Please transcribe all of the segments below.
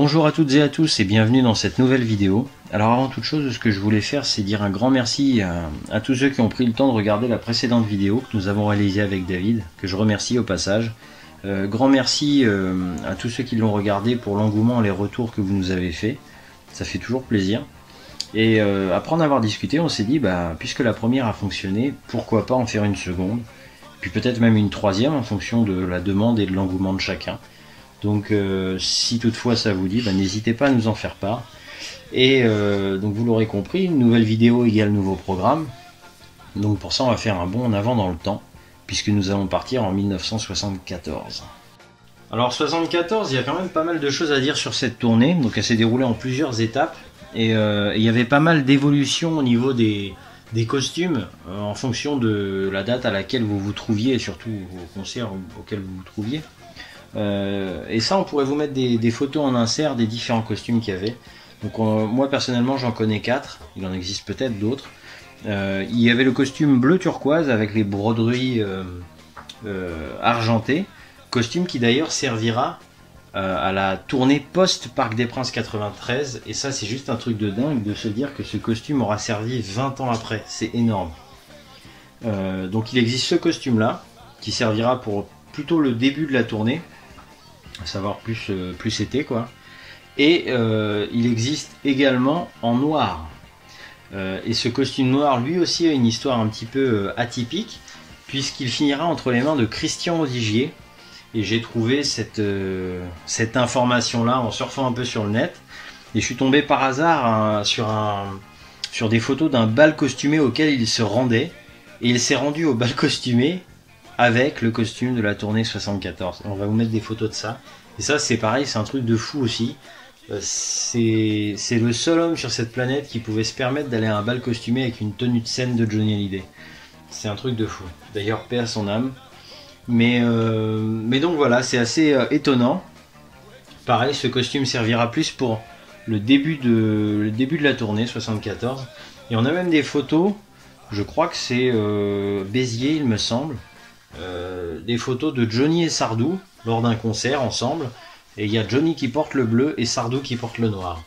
Bonjour à toutes et à tous et bienvenue dans cette nouvelle vidéo. Alors avant toute chose, ce que je voulais faire, c'est dire un grand merci à tous ceux qui ont pris le temps de regarder la précédente vidéo que nous avons réalisée avec David, que je remercie au passage. Grand merci à tous ceux qui l'ont regardé pour l'engouement et les retours que vous nous avez fait. Ça fait toujours plaisir. Et après en avoir discuté, on s'est dit, puisque la première a fonctionné, pourquoi pas en faire une seconde, puis peut-être même une troisième en fonction de la demande et de l'engouement de chacun. Donc si toutefois ça vous dit, n'hésitez pas à nous en faire part. Et donc vous l'aurez compris, une nouvelle vidéo égale nouveau programme. Donc pour ça on va faire un bond en avant dans le temps, puisque nous allons partir en 1974. Alors 74, il y a quand même pas mal de choses à dire sur cette tournée. Donc elle s'est déroulée en plusieurs étapes. Et il y avait pas mal d'évolutions au niveau des costumes, en fonction de la date à laquelle vous vous trouviez, et surtout au concert auquel vous vous trouviez. Et ça, on pourrait vous mettre des photos en insert des différents costumes qu'il y avait. Donc moi personnellement j'en connais 4, il en existe peut-être d'autres. Il y avait le costume bleu turquoise avec les broderies argentées, costume qui d'ailleurs servira à la tournée post-Parc des Princes 93, et ça c'est juste un truc de dingue de se dire que ce costume aura servi 20 ans après, c'est énorme. Donc il existe ce costume là, qui servira pour plutôt le début de la tournée, à savoir plus été quoi. Et il existe également en noir. Et ce costume noir lui aussi a une histoire un petit peu atypique, puisqu'il finira entre les mains de Christian Audigier. Et j'ai trouvé cette information là en surfant un peu sur le net, et je suis tombé par hasard sur des photos d'un bal costumé auquel il se rendait, et il s'est rendu au bal costumé avec le costume de la tournée 74. On va vous mettre des photos de ça. Et ça c'est pareil, c'est un truc de fou aussi. C'est le seul homme sur cette planète qui pouvait se permettre d'aller à un bal costumé avec une tenue de scène de Johnny Hallyday. C'est un truc de fou. D'ailleurs, paix à son âme. Mais donc voilà, c'est assez étonnant. Pareil, ce costume servira plus pour le début de la tournée 74. Et on a même des photos, je crois que c'est Béziers il me semble, des photos de Johnny et Sardou lors d'un concert ensemble. Et il y a Johnny qui porte le bleu et Sardou qui porte le noir.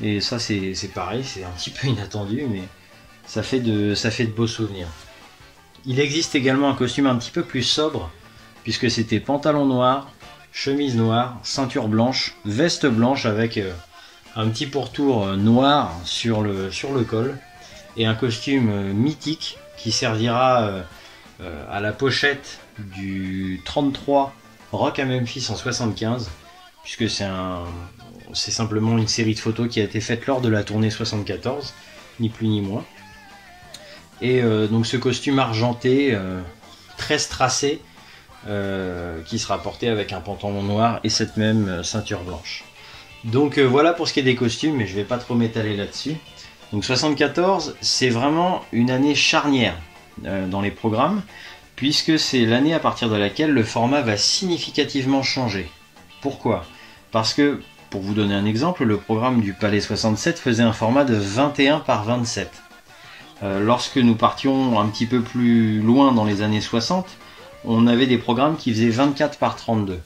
Et ça c'est pareil, c'est un petit peu inattendu, mais ça fait de beaux souvenirs. Il existe également un costume un petit peu plus sobre, puisque c'était pantalon noir, chemise noire, ceinture blanche, veste blanche avec un petit pourtour noir sur le col, et un costume mythique qui servira à la pochette du 33 Rock à Memphis en 75, puisque c'est simplement une série de photos qui a été faite lors de la tournée 74, ni plus ni moins. Et donc ce costume argenté, très strassé, qui sera porté avec un pantalon noir et cette même ceinture blanche. Donc voilà pour ce qui est des costumes, mais je vais pas trop m'étaler là-dessus. Donc 74, c'est vraiment une année charnière dans les programmes, puisque c'est l'année à partir de laquelle le format va significativement changer. Pourquoi ? Parce que, pour vous donner un exemple, le programme du Palais 67 faisait un format de 21 par 27. Lorsque nous partions un petit peu plus loin dans les années 60, on avait des programmes qui faisaient 24 par 32.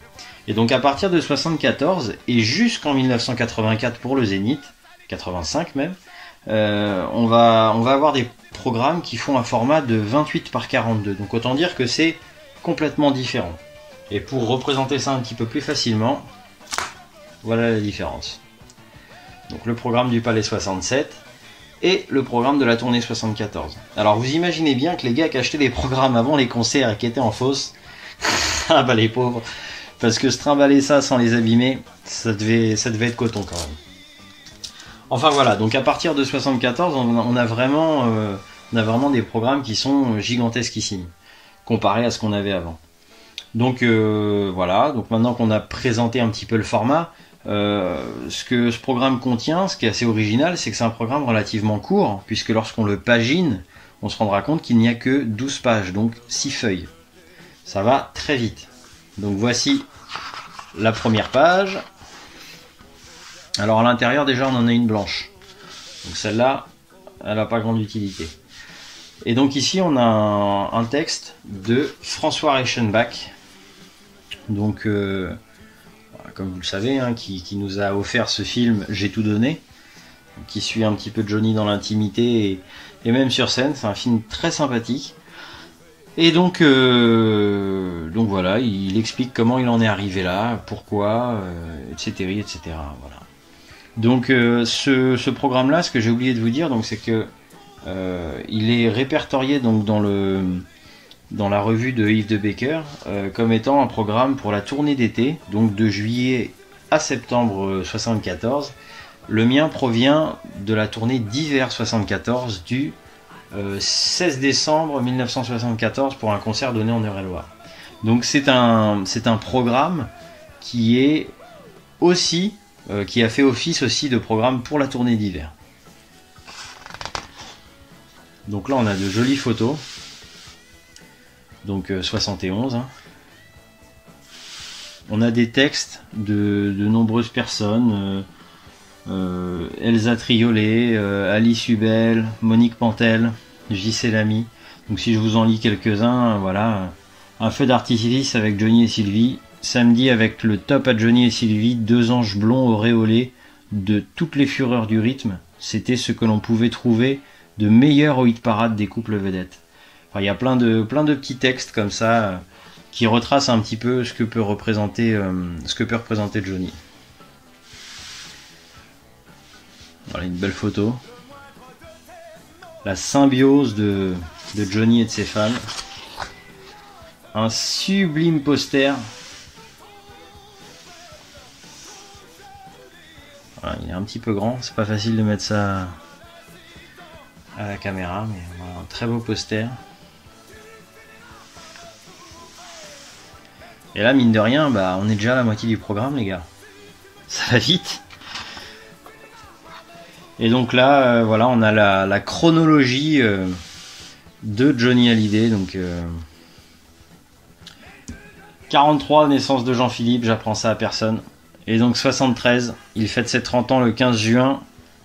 Et donc à partir de 74 et jusqu'en 1984 pour le Zénith, 85 même, on va avoir des programmes qui font un format de 28 par 42. Donc autant dire que c'est complètement différent. Et pour représenter ça un petit peu plus facilement, voilà la différence. Donc le programme du Palais 67 et le programme de la tournée 74. Alors vous imaginez bien que les gars qui achetaient des programmes avant les concerts et qui étaient en fausse, les pauvres, parce que se trimballer ça sans les abîmer, ça devait être coton quand même. Enfin voilà, donc à partir de 74, on a vraiment des programmes qui sont gigantesquissimes, comparés à ce qu'on avait avant. Donc voilà, donc maintenant qu'on a présenté un petit peu le format, ce que ce programme contient, ce qui est assez original, c'est que c'est un programme relativement court, puisque lorsqu'on le pagine, on se rendra compte qu'il n'y a que 12 pages, donc 6 feuilles. Ça va très vite. Donc voici la première page. Alors à l'intérieur déjà on en a une blanche. Donc celle-là, elle n'a pas grande utilité. Et donc ici on a un texte de François Reichenbach. Donc comme vous le savez, hein, qui nous a offert ce film J'ai tout donné, qui suit un petit peu Johnny dans l'intimité et même sur scène. C'est un film très sympathique. Et donc voilà, il explique comment il en est arrivé là, pourquoi, etc., etc. Voilà. Donc ce programme-là, ce que j'ai oublié de vous dire, donc c'est que il est répertorié donc dans la revue de Yves de Becker comme étant un programme pour la tournée d'été, donc de juillet à septembre 74. Le mien provient de la tournée d'hiver 74 du 16 décembre 1974 pour un concert donné en Eure-et-Loire. Donc c'est un programme qui est aussi qui a fait office aussi de programme pour la tournée d'hiver. Donc là on a de jolies photos. Donc 71. Hein. On a des textes de nombreuses personnes. Elsa Triolet, Alice Hubel, Monique Pantel, J.C. Lamy. Donc si je vous en lis quelques-uns, voilà. Un feu d'artifice avec Johnny et Sylvie. Samedi avec le top à Johnny et Sylvie, 2 anges blonds auréolés de toutes les fureurs du rythme. C'était ce que l'on pouvait trouver de meilleur au hit parade des couples vedettes. Enfin, il y a plein de petits textes comme ça qui retracent un petit peu ce que peut représenter Johnny. Voilà une belle photo. La symbiose de Johnny et de ses fans. Un sublime poster. Voilà, il est un petit peu grand, c'est pas facile de mettre ça à la caméra, mais voilà, un très beau poster. Et là, mine de rien, bah, on est déjà à la moitié du programme, les gars. Ça va vite. Et donc là, voilà, on a la chronologie de Johnny Hallyday. Donc 43, naissance de Jean-Philippe, j'apprends ça à personne. Et donc 73, il fête ses 30 ans le 15 juin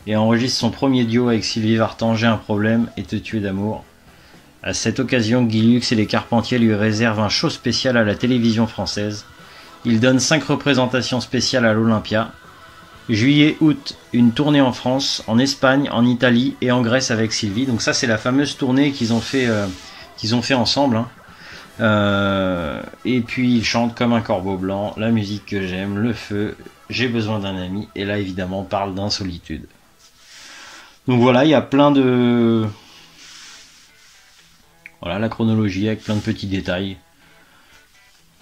et enregistre son premier duo avec Sylvie Vartan, J'ai un problème et Te tuer d'amour. À cette occasion, Guy Lux et les Carpentiers lui réservent un show spécial à la télévision française. Il donne 5 représentations spéciales à l'Olympia. Juillet-août, une tournée en France, en Espagne, en Italie et en Grèce avec Sylvie. Donc ça, c'est la fameuse tournée qu'ils ont fait ensemble. Hein. Et puis ils chantent comme un corbeau blanc, la musique que j'aime, le feu, j'ai besoin d'un ami. Et là, évidemment, on parle d'insolitude. Donc voilà, il y a plein de... Voilà la chronologie avec plein de petits détails.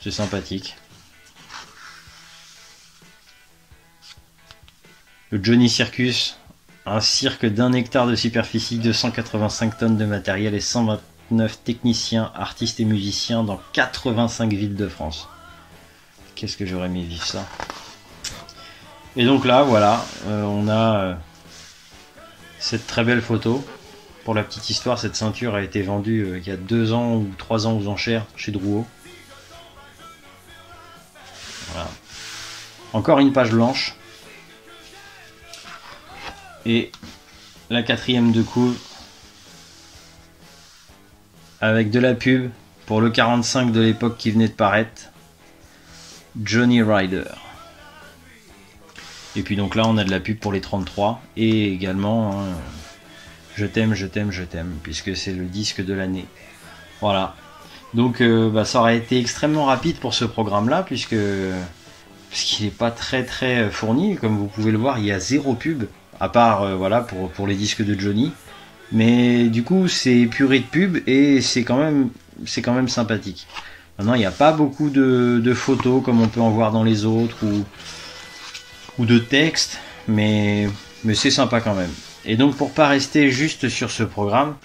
C'est sympathique. Le Johnny Circus, un cirque d'1 hectare de superficie, 285 tonnes de matériel et 129 techniciens, artistes et musiciens dans 85 villes de France. Qu'est-ce que j'aurais aimé vivre ça. Et donc là, voilà, on a cette très belle photo. Pour la petite histoire, cette ceinture a été vendue il y a 2 ans ou 3 ans aux enchères chez Drouot. Voilà. Encore une page blanche. Et la 4e de couve avec de la pub pour le 45 de l'époque qui venait de paraître, Johnny Rider. Et puis donc là on a de la pub pour les 33 et également Je t'aime, je t'aime, je t'aime, puisque c'est le disque de l'année. Voilà. Donc ça aurait été extrêmement rapide pour ce programme là parce qu'il n'est pas très fourni. Comme vous pouvez le voir, il y a 0 pub. À part voilà pour les disques de Johnny, mais du coup c'est épuré de pub et c'est quand même sympathique. Maintenant il n'y a pas beaucoup de photos comme on peut en voir dans les autres ou de textes, mais c'est sympa quand même. Et donc pour pas rester juste sur ce programme,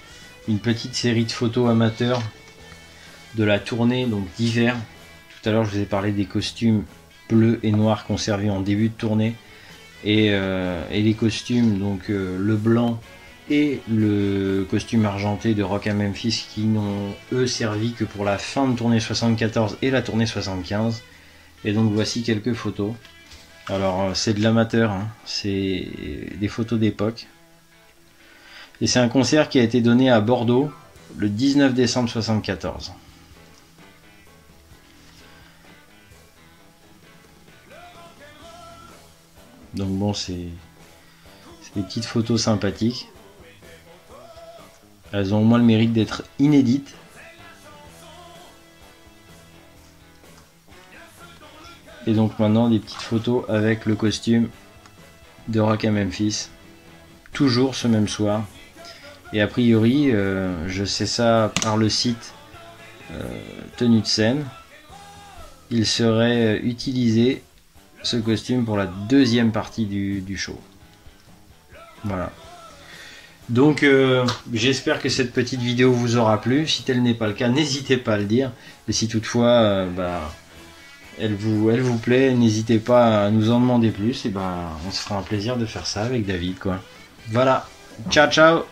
une petite série de photos amateurs de la tournée donc d'hiver. Tout à l'heure je vous ai parlé des costumes bleus et noirs conservés en début de tournée. Et les costumes, donc le blanc et le costume argenté de Rock à Memphis qui n'ont eux servi que pour la fin de tournée 74 et la tournée 75. Et donc voici quelques photos. Alors c'est de l'amateur, hein. C'est des photos d'époque. Et c'est un concert qui a été donné à Bordeaux le 19 décembre 74. bon, c'est des petites photos sympathiques. Elles ont au moins le mérite d'être inédites. Et donc maintenant des petites photos avec le costume de Rock à Memphis. Toujours ce même soir. Et a priori, je sais ça par le site Tenue de scène, il serait utilisé ce costume pour la deuxième partie du show. Voilà. Donc j'espère que cette petite vidéo vous aura plu. Si tel n'est pas le cas, n'hésitez pas à le dire. Et si toutefois elle vous plaît, n'hésitez pas à nous en demander plus. Et on se fera un plaisir de faire ça avec David, quoi. Voilà. Ciao ciao.